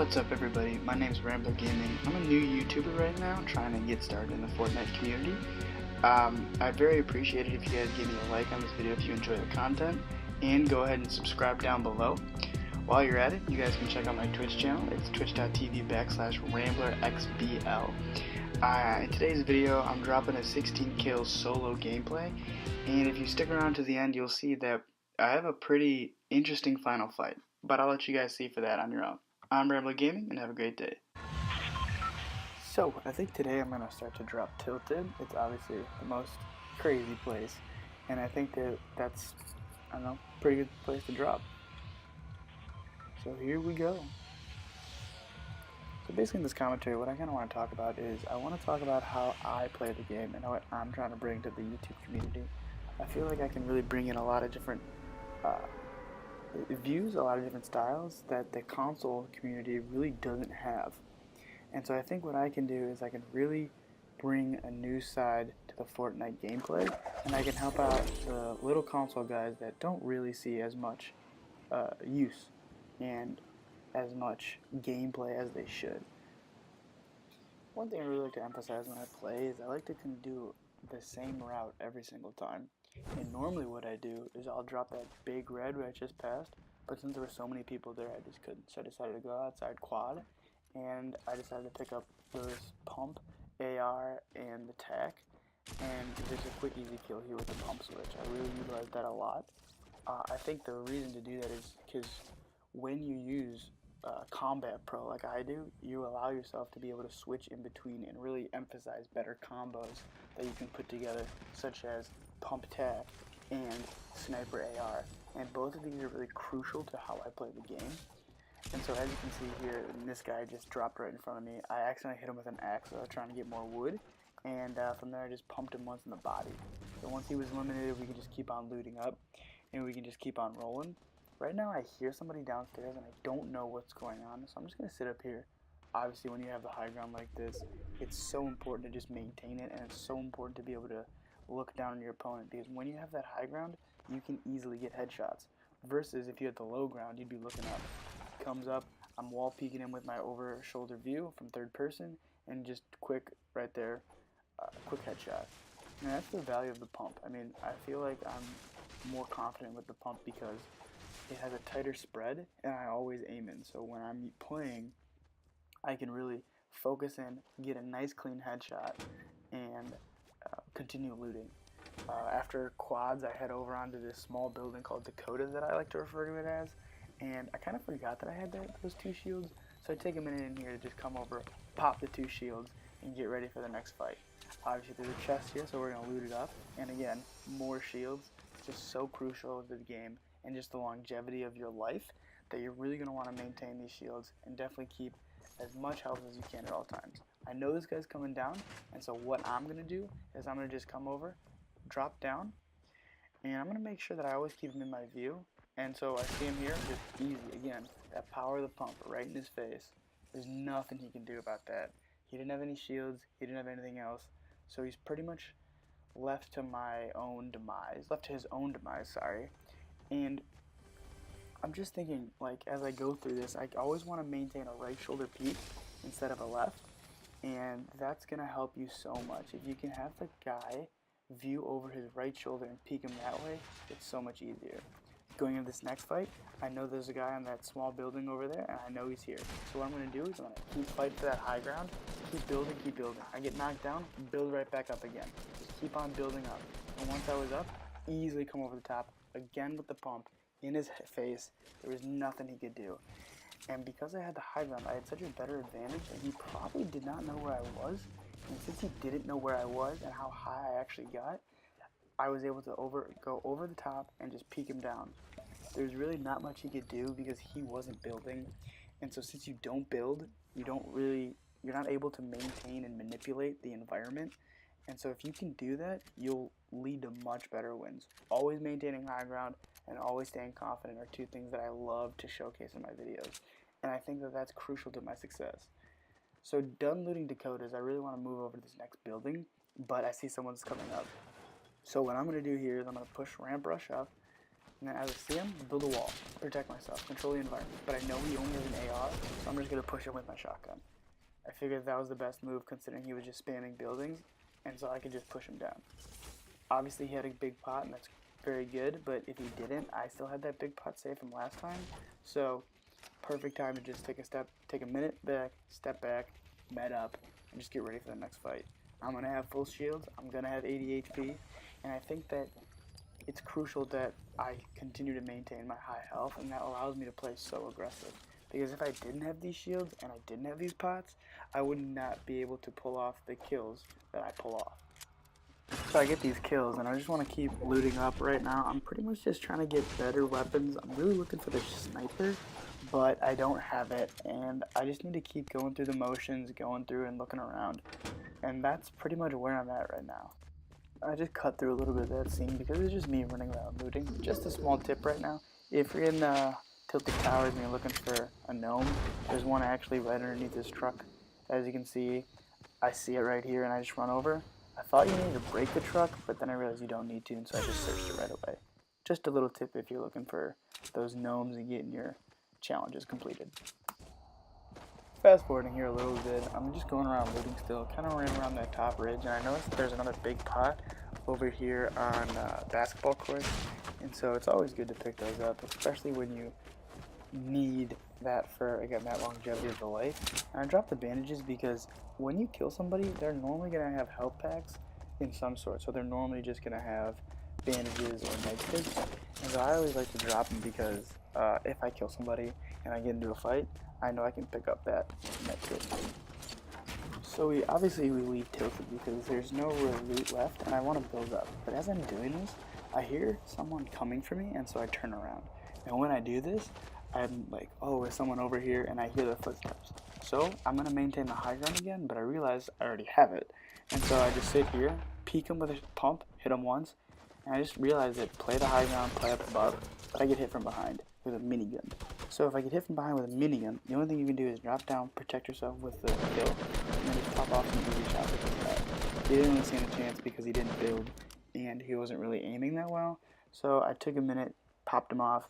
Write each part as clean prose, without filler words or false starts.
What's up everybody, my name's Rambler Gaming. I'm a new YouTuber right now trying to get started in the Fortnite community. I'd very appreciate it if you guys give me a like on this video if you enjoy the content, and go ahead and subscribe down below. While you're at it, you guys can check out my Twitch channel. It's twitch.tv/RamblerXBL. In today's video, I'm dropping a 16 kill solo gameplay, and if you stick around to the end, you'll see that I have a pretty interesting final fight, but I'll let you guys see for that on your own. I'm Rambler Gaming, and have a great day. So, I think today I'm going to start to drop Tilted. It's obviously the most crazy place, and I think that's, I don't know, pretty good place to drop. So here we go. So basically in this commentary, what I kind of want to talk about is I want to talk about how I play the game and what I'm trying to bring to the YouTube community. I feel like I can really bring in a lot of different views, a lot of different styles that the console community really doesn't have. And so I think what I can do is I can really bring a new side to the Fortnite gameplay, and I can help out the little console guys that don't really see as much use and as much gameplay as they should. One thing I really like to emphasize when I play is I like to do the same route every single time. And normally what I do is I'll drop that big red where I just passed, but since there were so many people there I just couldn't. So I decided to go outside quad, and I decided to pick up those pump, AR, and the tac, and there's a quick easy kill here with the pump switch. I really utilize that a lot. I think the reason to do that is because when you use Combat Pro like I do, you allow yourself to be able to switch in between and really emphasize better combos that you can put together, such as Pump Tac and Sniper AR. And both of these are really crucial to how I play the game. And so as you can see here, this guy just dropped right in front of me. I accidentally hit him with an axe, so I was trying to get more wood. And from there I just pumped him once in the body. So once he was eliminated, we can just keep on looting up, and we can just keep on rolling. Right now I hear somebody downstairs and I don't know what's going on, so I'm just going to sit up here. Obviously when you have the high ground like this, it's so important to just maintain it, and it's so important to be able to look down on your opponent, because when you have that high ground, you can easily get headshots. Versus if you had the low ground, you'd be looking up. Comes up, I'm wall peeking him with my over shoulder view from third person, and just quick right there, quick headshot. And that's the value of the pump. I mean, I feel like I'm more confident with the pump because it has a tighter spread, and I always aim in. So when I'm playing, I can really focus in, get a nice clean headshot, and continue looting. After quads, I head over onto this small building called Dakota that I like to refer to it as, and I kind of forgot that I had those two shields, so I take a minute in here to just come over, pop the two shields, and get ready for the next fight. Obviously there's a chest here, so we're going to loot it up, and again, more shields. It's just so crucial to the game and just the longevity of your life that you're really going to want to maintain these shields and definitely keep as much health as you can at all times. I know this guy's coming down, and so what I'm going to do is I'm going to just come over, drop down, and I'm going to make sure that I always keep him in my view. And so I see him here, just easy. Again, that power of the pump right in his face. There's nothing he can do about that. He didn't have any shields, he didn't have anything else, so he's pretty much left to his own demise, sorry. And I'm just thinking, like, as I go through this, I always want to maintain a right shoulder peek instead of a left, and that's going to help you so much. If you can have the guy view over his right shoulder and peek him that way, it's so much easier. Going into this next fight, I know there's a guy on that small building over there, and I know he's here. So what I'm going to do is I'm going to keep fighting for that high ground, keep building. I get knocked down, build right back up again. Just keep on building up. And once I was up, easily come over the top, again with the pump, in his face. There was nothing he could do. And because I had the high ground, I had such a better advantage, and he probably did not know where I was. And since he didn't know where I was and how high I actually got, I was able to go over the top and just peek him down. There's really not much he could do because he wasn't building. And so since you don't build, you're not able to maintain and manipulate the environment. And so if you can do that, you'll lead to much better wins. Always maintaining high ground and always staying confident are two things that I love to showcase in my videos. And I think that that's crucial to my success. So done looting Dakotas, I really want to move over to this next building, but I see someone's coming up. So what I'm going to do here is I'm going to push ramp rush up, And then as I see him, build a wall, protect myself, control the environment. But I know he only has an AR, so I'm just going to push him with my shotgun. I figured that was the best move considering he was just spamming buildings, and so I could just push him down. Obviously he had a big pot, and that's very good, but if he didn't, I still had that big pot saved from last time. So perfect time to just take a minute back, step back, med up, and just get ready for the next fight. I'm going to have full shields, I'm going to have 80 HP, and I think that it's crucial that I continue to maintain my high health, and that allows me to play so aggressive. Because if I didn't have these shields and I didn't have these pots, I would not be able to pull off the kills that I pull off. So I get these kills, and I just want to keep looting up right now. I'm pretty much just trying to get better weapons. I'm really looking for the sniper, but I don't have it, and I just need to keep going through the motions, going through and looking around. And that's pretty much where I'm at right now. I just cut through a little bit of that scene because it's just me running around looting. Just a small tip right now. If you're in Tilted Towers and you're looking for a gnome, there's one actually right underneath this truck. As you can see, I see it right here and I just run over. I thought you needed to break the truck, but then I realized you don't need to, and so I just searched it right away. Just a little tip if you're looking for those gnomes and getting your challenges completed. Fast forwarding here a little bit, I'm just going around looting still, kind of running around that top ridge, and I noticed there's another big pot over here on basketball court, and so it's always good to pick those up, especially when you need that for, again, that longevity of the life. And I dropped the bandages because when you kill somebody, they're normally going to have health packs in some sort, so they're normally just going to have bandages or medkits, and so I always like to drop them because if I kill somebody and I get into a fight, I know I can pick up that medkit. So we leave Tilted because there's no real loot left and I want to build up. But as I'm doing this, I hear someone coming for me, and so I turn around. And when I do this, I'm like, oh, there's someone over here, and I hear their footsteps. So I'm going to maintain the high ground again, but I realize I already have it. And so I just sit here, peek him with a pump, hit him once, and I just realized that play the high ground, play up above, but I get hit from behind with a minigun. So if I get hit from behind with a minigun, the only thing you can do is drop down, protect yourself with the kill, and then just pop off some easy shots with that. He didn't really stand a chance because he didn't build, and he wasn't really aiming that well. So I took a minute, popped him off,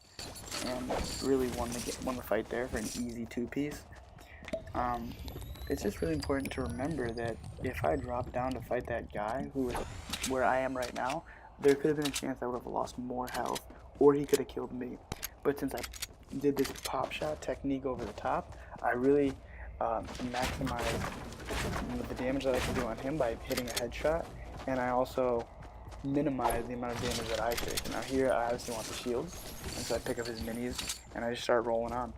and really won the fight there for an easy two-piece. It's just really important to remember that if I dropped down to fight that guy who was where I am right now, there could have been a chance I would have lost more health, or he could have killed me. But since I did this pop shot technique over the top, I really maximized the damage that I could do on him by hitting a headshot, and I also minimized the amount of damage that I took. Now here I obviously want the shields, and so I pick up his minis, and I just start rolling on.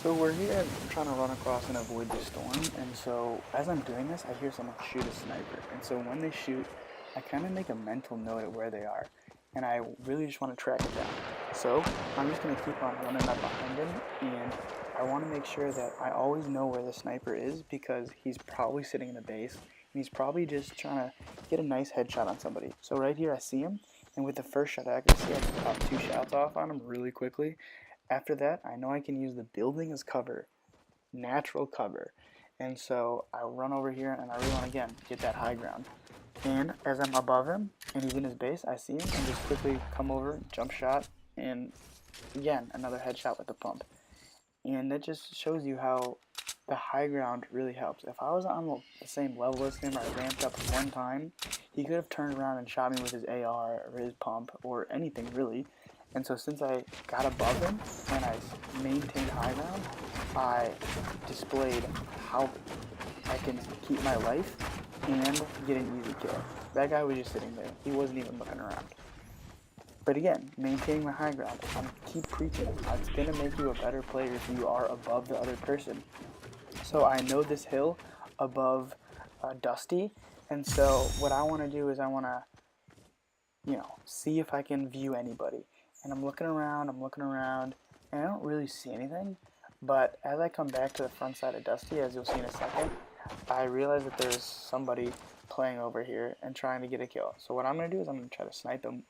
So we're here trying to run across and avoid the storm, and so as I'm doing this, I hear someone shoot a sniper, and so when they shoot, I kind of make a mental note of where they are, and I really just want to track it down. So I'm just going to keep on running up behind him, and I want to make sure that I always know where the sniper is because he's probably sitting in the base, and he's probably just trying to get a nice headshot on somebody. So right here I see him, and with the first shot accuracy, I can pop 2 shots off on him really quickly. After that, I know I can use the building as cover, natural cover, and so I run over here and I really want to, again, get that high ground. And as I'm above him and he's in his base, I see him and just quickly come over, jump shot, and again, another headshot with the pump. And that just shows you how the high ground really helps. If I was on the same level as him, I ramped up one time, he could have turned around and shot me with his AR or his pump or anything really. And so since I got above him and I maintained high ground, I displayed how I can keep my life and get an easy kill. That guy was just sitting there. He wasn't even looking around. But again, maintaining the high ground. I keep preaching. It's going to make you a better player if you are above the other person. So I know this hill above Dusty, and so what I want to do is I want to, see if I can view anybody. And I'm looking around, and I don't really see anything. But as I come back to the front side of Dusty, as you'll see in a second, I realize that there's somebody playing over here and trying to get a kill. So what I'm going to do is I'm going to try to snipe him.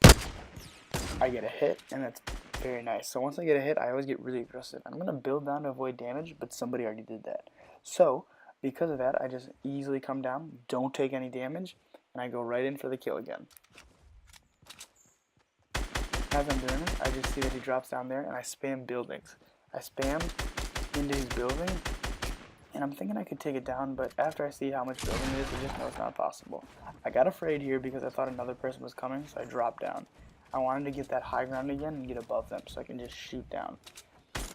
I get a hit, and that's very nice. So once I get a hit, I always get really aggressive. I'm going to build down to avoid damage, but somebody already did that. So because of that, I just easily come down, don't take any damage, and I go right in for the kill again. as I'm doing this, I just see that he drops down there, and I spam buildings. I spam into his building, and I'm thinking I could take it down, but after I see how much building it is, I just know it's not possible. I got afraid here because I thought another person was coming, so I dropped down. I wanted to get that high ground again and get above them so I can just shoot down.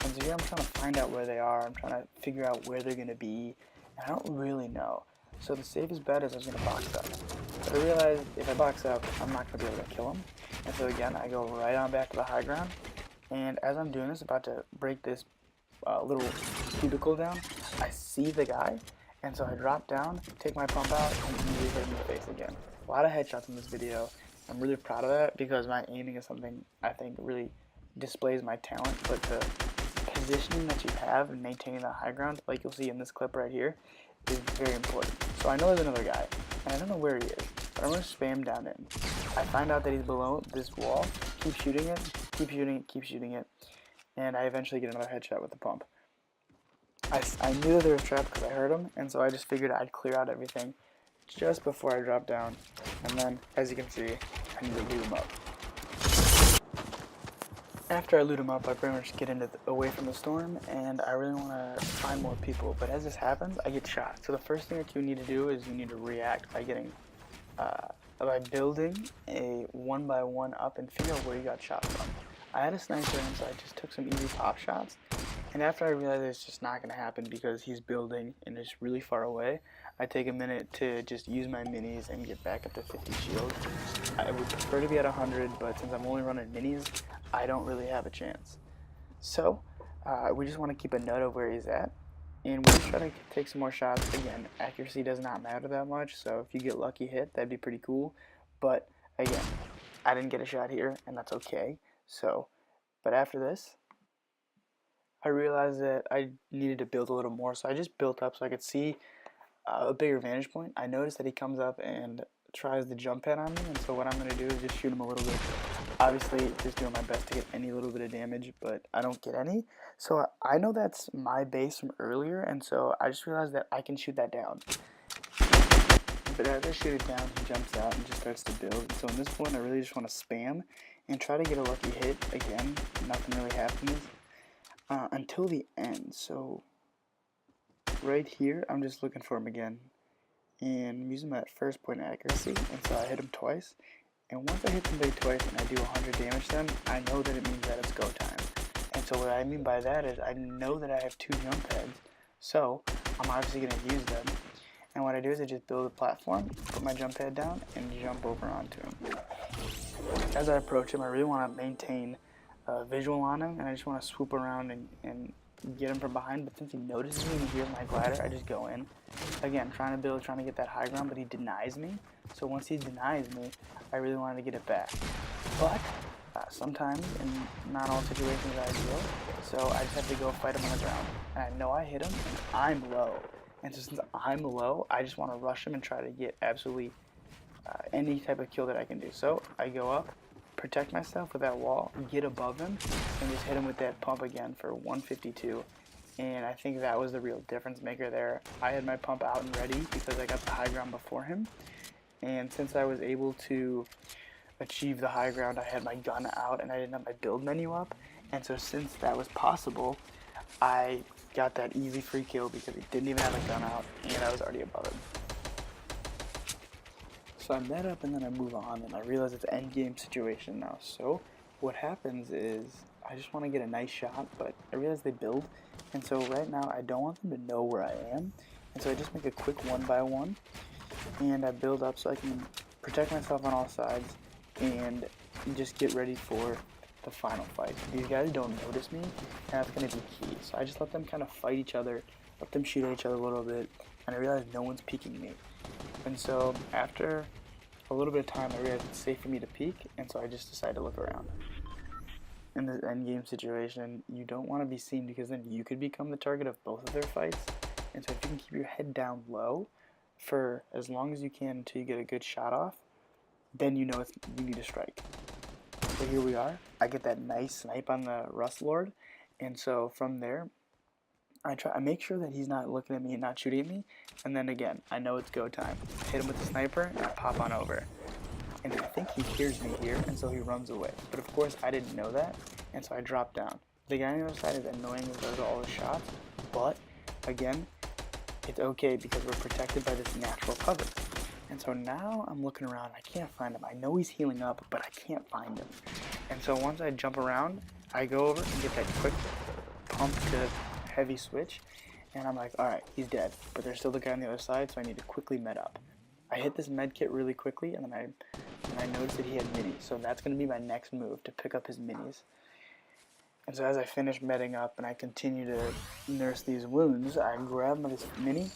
And so here I'm trying to find out where they are. I'm trying to figure out where they're going to be, and I don't really know. So the safest bet is I was going to box up. But I realized if I box up, I'm not going to be able to kill him. And so again, I go right on back to the high ground, and as I'm doing this, about to break this little cubicle down, I see the guy, and so I drop down, take my pump out, and immediately hit him in the face again. A lot of headshots in this video. I'm really proud of that because my aiming is something I think really displays my talent, but the positioning that you have and maintaining the high ground, like you'll see in this clip right here, is very important. So I know there's another guy, and I don't know where he is, but I'm going to spam down in. I find out that he's below this wall, keep shooting it, keep shooting it, keep shooting it, and I eventually get another headshot with the pump. I knew that there was a trap because I heard him, and so I just figured I'd clear out everything just before I dropped down, and then, as you can see, I need to loot him up. After I loot him up, I pretty much get away from the storm, and I really want to find more people, but as this happens, I get shot. So the first thing that you need to do is you need to react by building a 1x1 up and figure out where you got shot from. I had a sniper, and so I just took some easy pop shots, and after I realized it's just not going to happen because he's building and it's really far away, I take a minute to just use my minis and get back up to 50 shield. I would prefer to be at 100, but since I'm only running minis, I don't really have a chance. So, we just want to keep a note of where he's at, and we'll just try to take some more shots. Again, accuracy does not matter that much, so if you get lucky hit, that'd be pretty cool, but again, I didn't get a shot here, and that's okay. So, but after this, I realized that I needed to build a little more, so I just built up so I could see a bigger vantage point. I noticed that he comes up and tries to jump pad on me, and so what I'm going to do is just shoot him a little bit. Obviously, just doing my best to get any little bit of damage, but I don't get any. So I know that's my base from earlier, and so I just realized that I can shoot that down. But as I shoot it down, he jumps out and just starts to build. And so in this point, I really just want to spam and try to get a lucky hit. Again, nothing really happens until the end. So right here, I'm just looking for him again. And I'm using that first point of accuracy, and so I hit him twice. And once I hit somebody twice and I do 100 damage to them, I know that it means that it's go time. And so what I mean by that is I know that I have 2 jump pads, so I'm obviously going to use them. And what I do is I just build a platform, put my jump pad down, and jump over onto him. As I approach him, I really want to maintain visual on him, and I just want to swoop around and get him from behind. But since he notices me and he hears my glider, I just go in. Again, trying to get that high ground, but he denies me. So once he denies me, I really wanted to get it back. But sometimes, and not all situations are ideal, so I just have to go fight him on the ground. And I know I hit him, and I'm low. And so since I'm low, I just want to rush him and try to get absolutely any type of kill that I can do. So I go up, protect myself with that wall, get above him, and just hit him with that pump again for 152. And I think that was the real difference maker there. I had my pump out and ready because I got the high ground before him. And since I was able to achieve the high ground, I had my gun out and I didn't have my build menu up. And so since that was possible, I got that easy free kill because he didn't even have a gun out and I was already above him. So I met up and then I move on and I realize it's an end game situation now. So what happens is I just want to get a nice shot, but I realize they build. And so right now I don't want them to know where I am. And so I just make a quick 1x1 and I build up so I can protect myself on all sides and just get ready for the final fight. These guys don't notice me, and that's going to be key. So I just let them kind of fight each other, let them shoot at each other a little bit, and I realize no one's peeking me. And so after a little bit of time, I realized it's safe for me to peek, and so I just decided to look around. In this endgame situation, you don't want to be seen because then you could become the target of both of their fights. And so if you can keep your head down low for as long as you can until you get a good shot off, then you know you need to strike. So here we are. I get that nice snipe on the Rust Lord, and so from there, I make sure that he's not looking at me and not shooting at me, and then again, I know it's go time. Hit him with the sniper, and I pop on over. and I think he hears me here, and so he runs away. But of course, I didn't know that, and so I dropped down. The guy on the other side is annoying and does all the shots, but again, it's okay because we're protected by this natural cover. And so now I'm looking around, I can't find him. I know he's healing up, but I can't find him. And so once I jump around, I go over and get that quick pump to heavy switch, and I'm like, alright, he's dead. But there's still the guy on the other side, so I need to quickly med up. I hit this med kit really quickly, and then I noticed that he had minis, so that's going to be my next move, to pick up his minis. And so as I finish medding up and I continue to nurse these wounds, I grab this mini,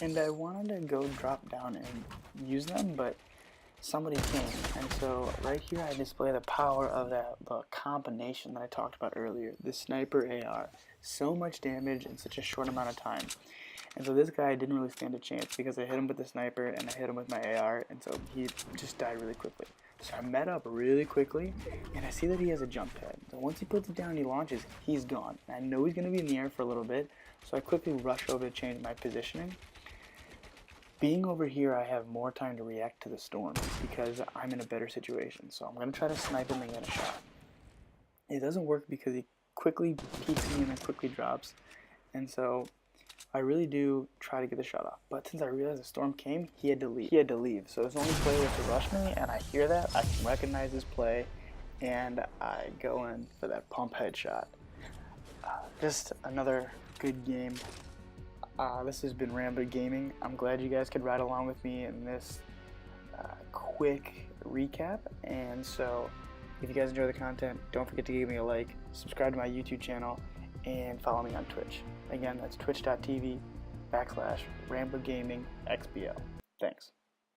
and I wanted to go drop down and use them, but somebody came. And so right here I display the power of the combination that I talked about earlier, the sniper AR. So much damage in such a short amount of time. And so this guy didn't really stand a chance because I hit him with the sniper and I hit him with my AR, and so he just died really quickly. So I met up really quickly, and I see that he has a jump pad. So once he puts it down and he launches, he's gone. And I know he's going to be in the air for a little bit, so I quickly rush over to change my positioning. Being over here, I have more time to react to the storm because I'm in a better situation. So I'm going to try to snipe him and get a shot. It doesn't work because he quickly peeks me and then quickly drops. And so I really do try to get the shot off. But since I realized the storm came, he had to leave. So his only play was to rush me, and I hear that. I can recognize his play, and I go in for that pump headshot. Just another good game. This has been Rambler Gaming. I'm glad you guys could ride along with me in this quick recap. And so, if you guys enjoy the content, don't forget to give me a like, subscribe to my YouTube channel, and follow me on Twitch. Again, that's twitch.tv/RamblerGamingXBL. Thanks.